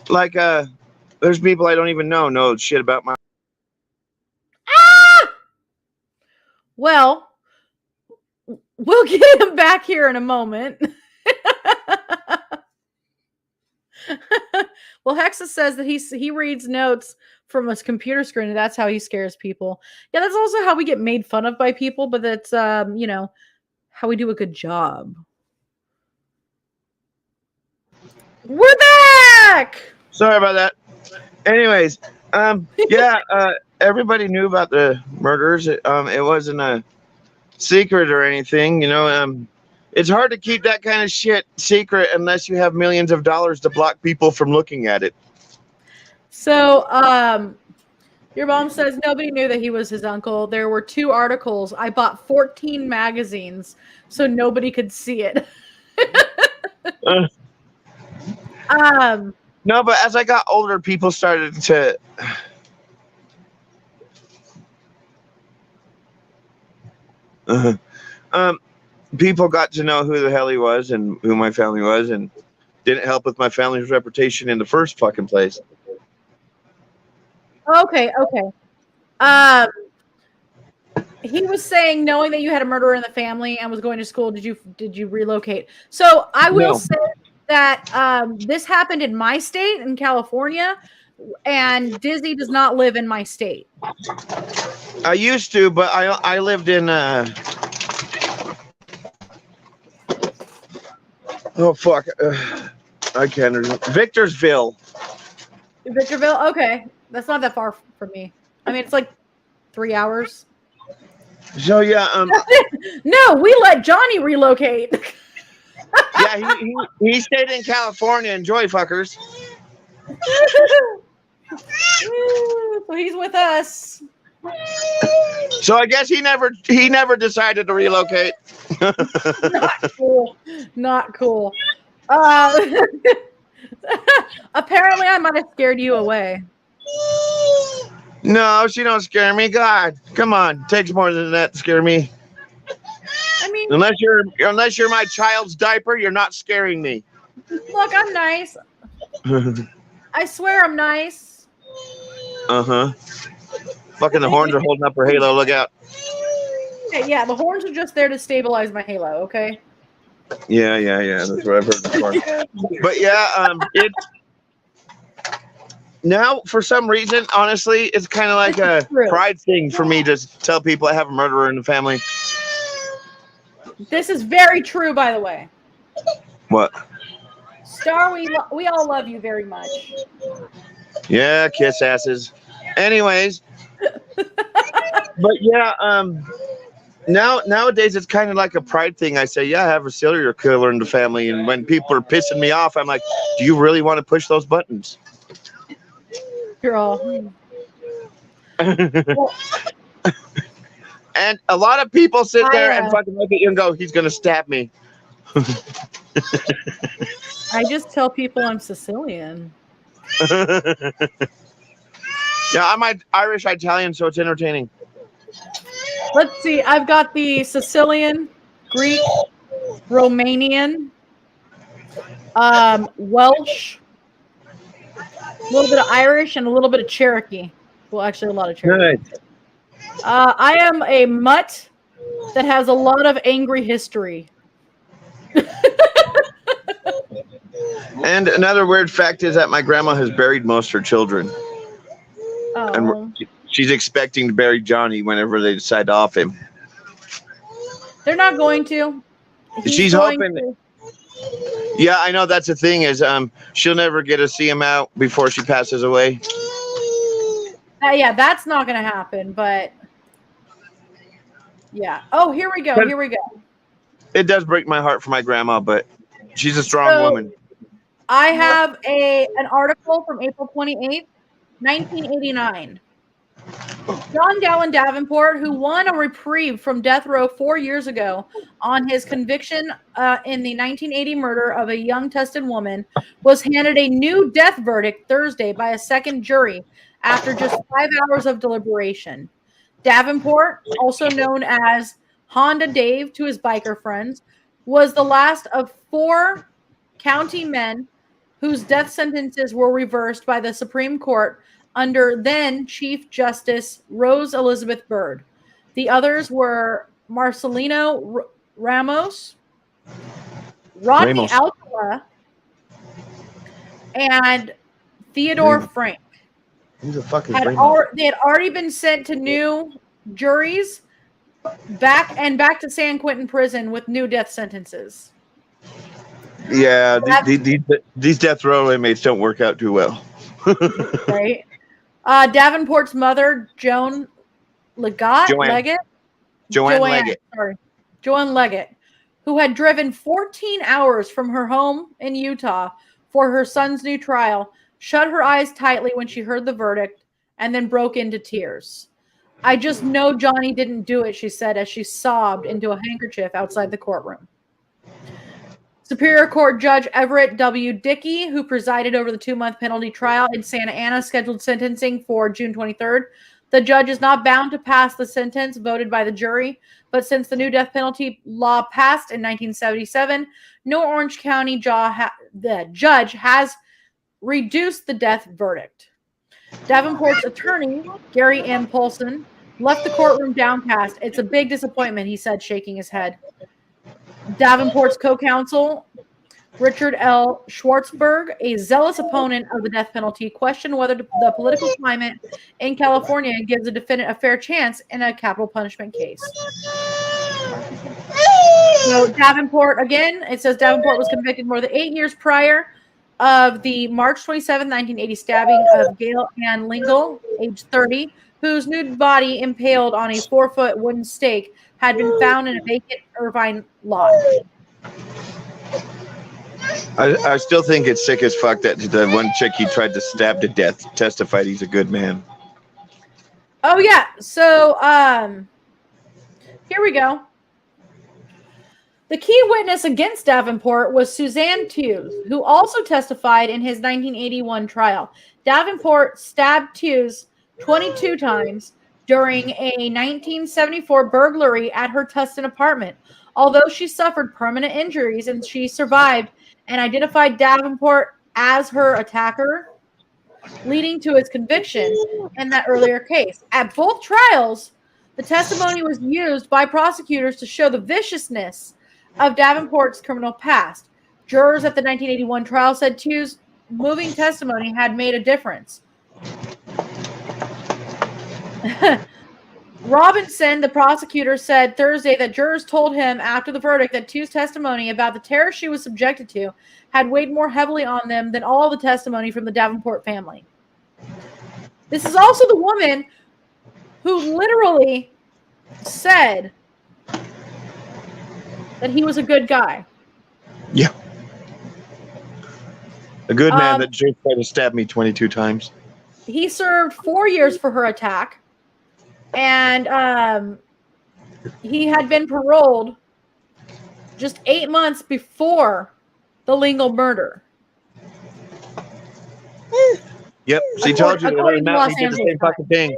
Like there's people I don't even know shit about my. Well, we'll get him back here in a moment. Well, Hexa says that he reads notes from his computer screen, and that's how he scares people. Yeah, that's also how we get made fun of by people, but that's how we do a good job. We're back! Sorry about that. Anyways, everybody knew about the murders. It wasn't a secret or anything, It's hard to keep that kind of shit secret unless you have millions of dollars to block people from looking at it. So, your mom says nobody knew that he was his uncle. There were 2 articles. I bought 14 magazines so nobody could see it. No, but as I got older, people started to. People got to know who the hell he was and who my family was, and didn't help with my family's reputation in the first fucking place. Okay. He was saying, knowing that you had a murderer in the family and was going to school, did you relocate? So I will say that this happened in my state, in California, and Dizzy does not live in my state. I used to, but I lived in. Oh fuck! I can't remember. Victorsville. Victorville? Okay. That's not that far from me. I mean, it's like 3 hours. So yeah, No, we let Johnny relocate. yeah, he stayed in California. Enjoy, fuckers. So he's with us. So I guess he never decided to relocate. Not cool. Apparently I might have scared you away. No, she don't scare me. God, come on. It takes more than that to scare me. I mean, unless you're my child's diaper, you're not scaring me. Look, I'm nice. I swear I'm nice. Uh-huh. Fucking the horns are holding up her halo. Look out. Okay, yeah, the horns are just there to stabilize my halo, okay? Yeah. That's what I've heard before. But yeah, it's now for some reason, honestly, it's kind of like a pride thing for me to tell people I have a murderer in the family. This is very true, by the way. What? Star, we all love you very much. Yeah, kiss asses. Anyways, but yeah, nowadays it's kind of like a pride thing. I say, yeah, I have a serial killer in the family, and when people are pissing me off, I'm like, do you really want to push those buttons? You're all. And a lot of people sit there and I fucking look at you and go, "He's gonna stab me." just tell people I'm Sicilian. Yeah, I'm Irish Italian, so it's entertaining. Let's see. I've got the Sicilian, Greek, Romanian, Welsh, a little bit of Irish, and a little bit of Cherokee. Well, actually, a lot of Cherokee. Good. I am a mutt that has a lot of angry history. And another weird fact is that my grandma has buried most of her children, and Oh, she's expecting to bury Johnny whenever they decide to off him. they're not going to. He's She's going hoping. to. Yeah, I know that's the thing is she'll never get to see him out before she passes away. Yeah, that's not going to happen. But yeah. Oh, here we go. Here we go. It does break my heart for my grandma, but she's a strong woman. I have an article from April 28th, 1989. John Gallon Davenport, who won a reprieve from death row 4 years ago on his conviction in the 1980 murder of a young tested woman, was handed a new death verdict Thursday by a second jury after just 5 hours of deliberation. Davenport, also known as Honda Dave to his biker friends, was the last of 4 county men whose death sentences were reversed by the Supreme Court under then Chief Justice Rose Elizabeth Byrd. The others were Marcelino Ramos, Rodney Alcala, and Theodore Frank. Who the fuck is They had already been sent to new juries back to San Quentin prison with new death sentences. Yeah, these death row inmates don't work out too well. Right. Davenport's mother, Joan Leggett, who had driven 14 hours from her home in Utah for her son's new trial, shut her eyes tightly when she heard the verdict and then broke into tears. "I just know Johnny didn't do it," she said as she sobbed into a handkerchief outside the courtroom. Superior Court Judge Everett W. Dickey, who presided over the 2-month penalty trial in Santa Ana, scheduled sentencing for June 23rd. The judge is not bound to pass the sentence voted by the jury, but since the new death penalty law passed in 1977, no Orange County the judge has reduced the death verdict. Davenport's attorney, Gary M. Polson, left the courtroom downcast. "It's a big disappointment," he said, shaking his head. Davenport's co-counsel, Richard L. Schwartzberg, a zealous opponent of the death penalty, questioned whether the political climate in California gives a defendant a fair chance in a capital punishment case. So Davenport, again, it says Davenport was convicted more than 8 years prior of the March 27, 1980 stabbing of Gail Ann Lingle, age 30, whose nude body impaled on a 4-foot wooden stake had been found in a vacant Irvine lot. I still think it's sick as fuck that the one chick he tried to stab to death testified he's a good man. Oh yeah, so here we go. The key witness against Davenport was Suzanne Tews, who also testified in his 1981 trial. Davenport stabbed Tews 22 times during a 1974 burglary at her Tustin apartment. Although she suffered permanent injuries and she survived and identified Davenport as her attacker, leading to his conviction in that earlier case. At both trials, the testimony was used by prosecutors to show the viciousness of Davenport's criminal past. Jurors at the 1981 trial said Tews' moving testimony had made a difference. Robinson, the prosecutor, said Thursday that jurors told him after the verdict that Tews' testimony about the terror she was subjected to had weighed more heavily on them than all the testimony from the Davenport family. This is also the woman who literally said that he was a good guy. Yeah. A good man that just tried to stab me 22 times. He served 4 years for her attack. And he had been paroled just 8 months before the Lingle murder. Yep, she told you. According to Los He did the Angeles same fucking thing.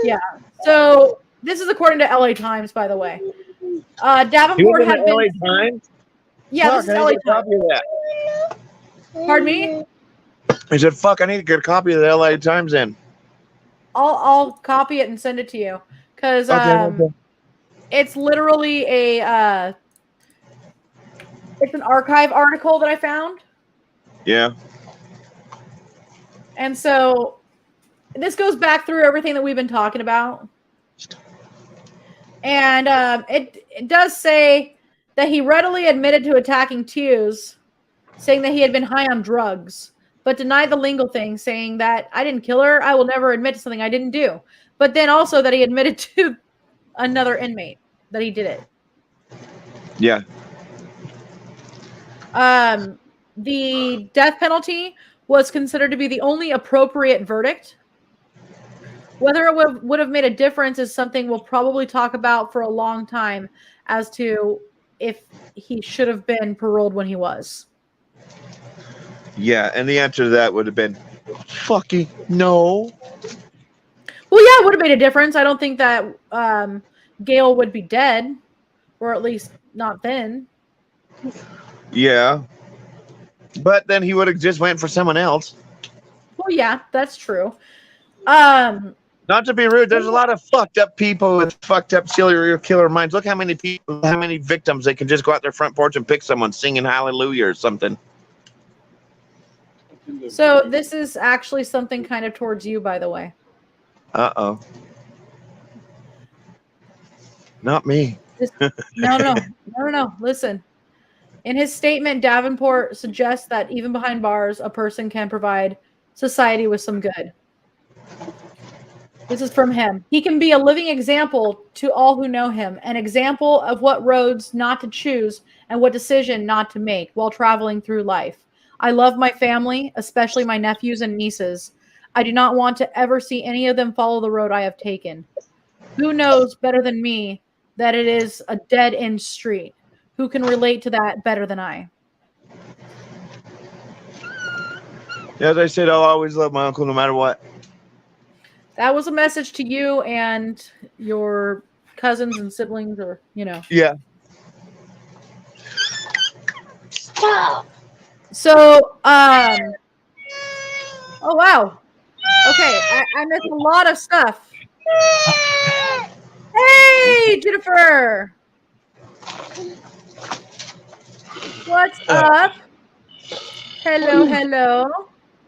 Yeah. So this is according to LA Times, by the way. He Davenport was in had the been. LA Times? Yeah, Fuck, this is I LA need to get a Times. copy of that. Pardon me? He said, fuck, I need to get a copy of the LA Times in. I'll copy it and send it to you because Okay. it's literally a it's an archive article that I found, Yeah. and so this goes back through everything that we've been talking about, and it does say that he readily admitted to attacking Tews, saying that he had been high on drugs, but denied the Lingle thing, saying that I didn't kill her. I will never admit to something I didn't do. But then also that he admitted to another inmate that he did it. Yeah. The death penalty was considered to be the only appropriate verdict. Whether it would have made a difference is something we'll probably talk about for a long time as to if he should have been paroled when he was. Yeah, and the answer to that would have been fucking no. Well, yeah, it would have made a difference. I don't think that Gail would be dead, or at least not then. Yeah. But then he would have just went for someone else. Well, yeah, that's true. Not to be rude, there's a lot of fucked up people with fucked up serial killer minds. Look how many people, how many victims they can just go out their front porch and pick someone singing hallelujah or something. So this is actually something kind of towards you, by the way. Uh-oh. Not me. No. Listen. In his statement, Davenport suggests that even behind bars, a person can provide society with some good. This is from him. He can be a living example to all who know him, an example of what roads not to choose and what decision not to make while traveling through life. I love my family, especially my nephews and nieces. I do not want to ever see any of them follow the road I have taken. Who knows better than me that it is a dead-end street? Who can relate to that better than I? As I said, I'll always love my uncle no matter what. That was a message to you and your cousins and siblings, or, you know. Yeah. So, oh, wow. Okay, I missed a lot of stuff. Hey, Jennifer. What's up? Hello.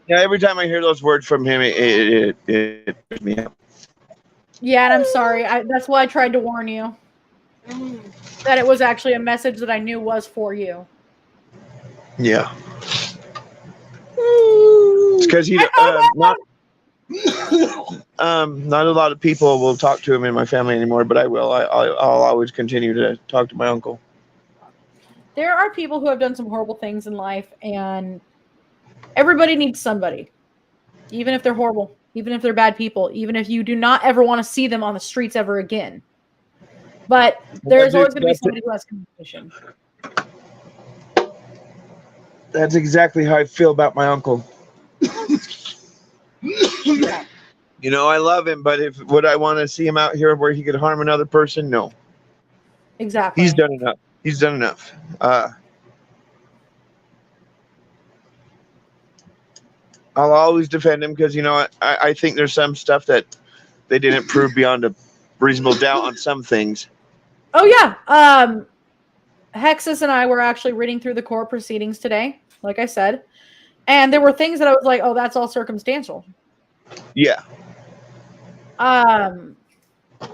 Yeah, every time I hear those words from him, it trips me out. Yeah, and I'm sorry. That's why I tried to warn you. That it was actually a message that I knew was for you. Yeah. It's because he not a lot of people will talk to him in my family anymore, but I will. I'll always continue to talk to my uncle. There are people who have done some horrible things in life, and everybody needs somebody, even if they're horrible, even if they're bad people, even if you do not ever want to see them on the streets ever again. But there's always going to be somebody who has compassion. That's exactly how I feel about my uncle. You know, I love him, but would I want to see him out here where he could harm another person? No. Exactly. He's done enough. I'll always defend him because, you know, I think there's some stuff that they didn't prove beyond a reasonable doubt on some things. Oh, yeah. Hexus and I were actually reading through the court proceedings today, like I said. And there were things that I was like, oh, that's all circumstantial. Yeah.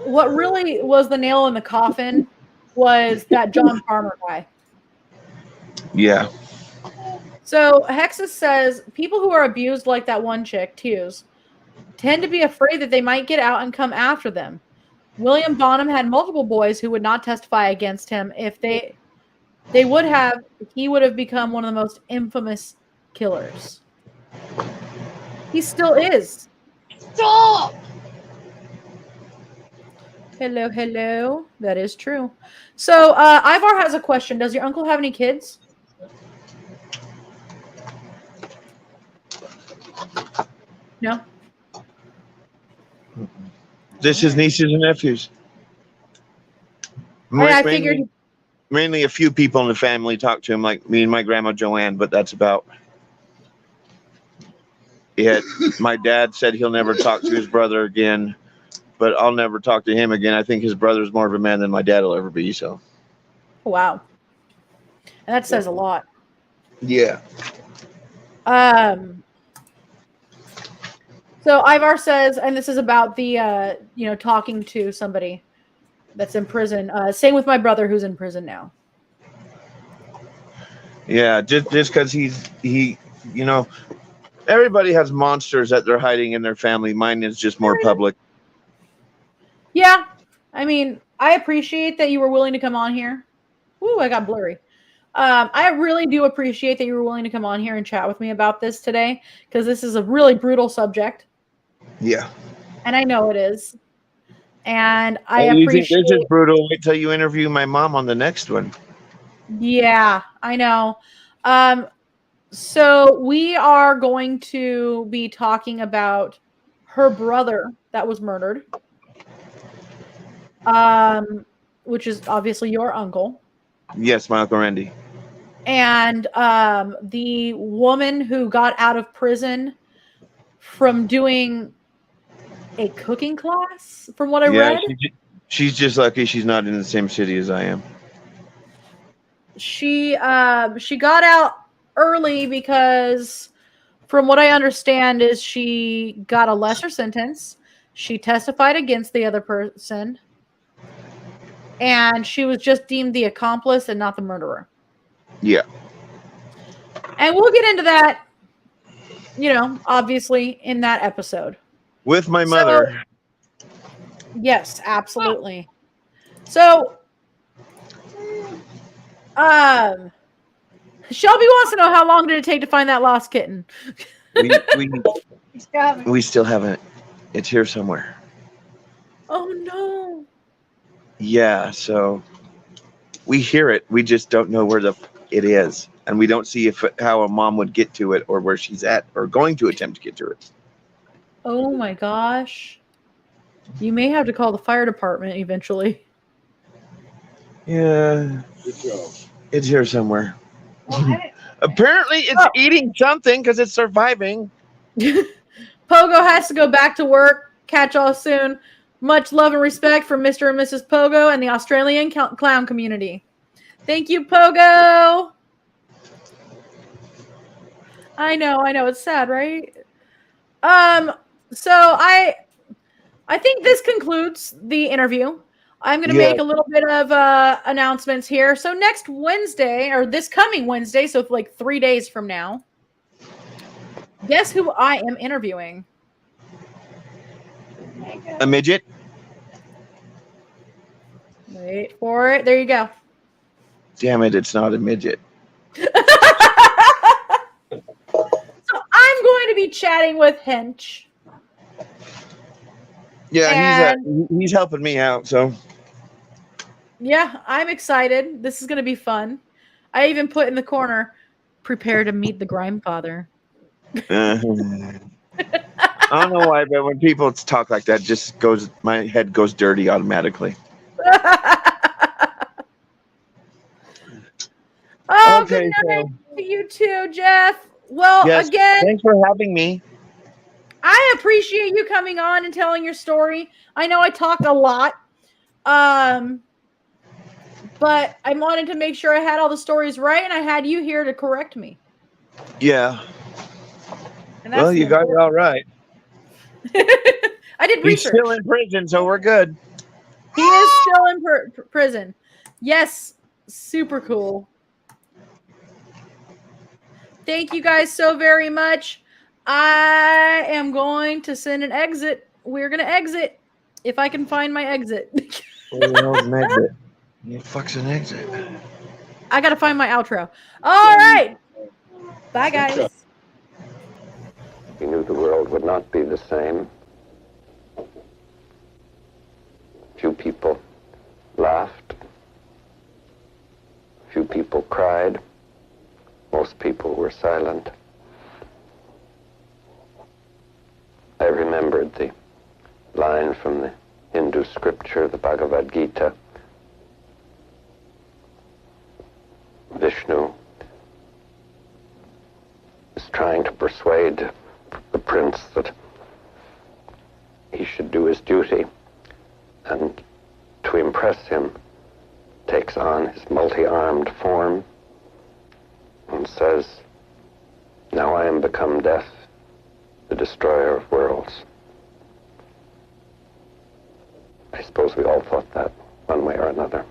What really was the nail in the coffin was that John Farmer guy. Yeah. So Hexus says people who are abused like that one chick, Tews, tend to be afraid that they might get out and come after them. William Bonham had multiple boys who would not testify against him. If they would have, he would have become one of the most infamous killers. He still is. Stop! Hello, hello. That is true. So, Ivar has a question. Does your uncle have any kids? No. Just his nieces and nephews. I figured. Mainly a few people in the family talk to him, like me and my grandma Joanne, but that's about it. My dad said he'll never talk to his brother again, but I'll never talk to him again. I think his brother's more of a man than my dad will ever be. So, Wow, and that says a lot. yeah. So Ivar says, and this is about the talking to somebody that's in prison. Same with my brother who's in prison now. Yeah, just because he, everybody has monsters that they're hiding in their family. Mine is just more public. Yeah, I mean, I appreciate that you were willing to come on here. Ooh, I got blurry. I really do appreciate that you were willing to come on here and chat with me about this today, because this is a really brutal subject. Yeah. And I know it is. And I You think appreciate. this is brutal? Wait till you interview my mom on the next one. Yeah, I know. So we are going to be talking about her brother that was murdered. Which is obviously your uncle. Yes, my Uncle Randy. And the woman who got out of prison from doing a cooking class, from what I read. She's just lucky she's not in the same city as I am. She got out early because, from what I understand, is she got a lesser sentence. She testified against the other person, and she was just deemed the accomplice and not the murderer. Yeah. And we'll get into that, obviously in that episode. With my mother. Yes, absolutely. So, Shelby wants to know, how long did it take to find that lost kitten? We still haven't. It's here somewhere. Oh no. Yeah, so we hear it. We just don't know where it is, and we don't see how a mom would get to it, or where she's at, or going to attempt to get to it. Oh my gosh. You may have to call the fire department eventually. Yeah. It's here somewhere. Apparently it's eating something because it's surviving. Pogo has to go back to work. Catch y'all soon. Much love and respect for Mr. and Mrs. Pogo and the Australian clown community. Thank you, Pogo. I know. It's sad, right? So I think this concludes the interview. I'm going to make a little bit of announcements here. So next Wednesday, or this coming Wednesday, so like 3 days from now, guess who I am interviewing? A midget? Wait for it. There you go. Damn it, it's not a midget. So I'm going to be chatting with Hench. Yeah, he's helping me out, so. Yeah, I'm excited. This is going to be fun. I even put in the corner, prepare to meet the Grimefather. I don't know why, but when people talk like that, my head goes dirty automatically. Good night to you too, Jeff. Well, yes, again, thanks for having me. I appreciate you coming on and telling your story. I know I talked a lot, but I wanted to make sure I had all the stories right, and I had you here to correct me. Yeah. Well, you got it all right. I did research. He's still in prison, so we're good. He is still in prison. Yes, super cool. Thank you guys so very much. I am going to send an exit. We're going to exit if I can find my exit. What the hell's an exit? What the fuck's an exit? I got to find my outro. All right. Bye, guys. He knew the world would not be the same. Few people laughed. Few people cried. Most people were silent. I remembered the line from the Hindu scripture, the Bhagavad Gita. Vishnu is trying to persuade the prince that he should do his duty, and to impress him takes on his multi-armed form and says, "Now I am become death, the destroyer of worlds." I suppose we all thought that one way or another.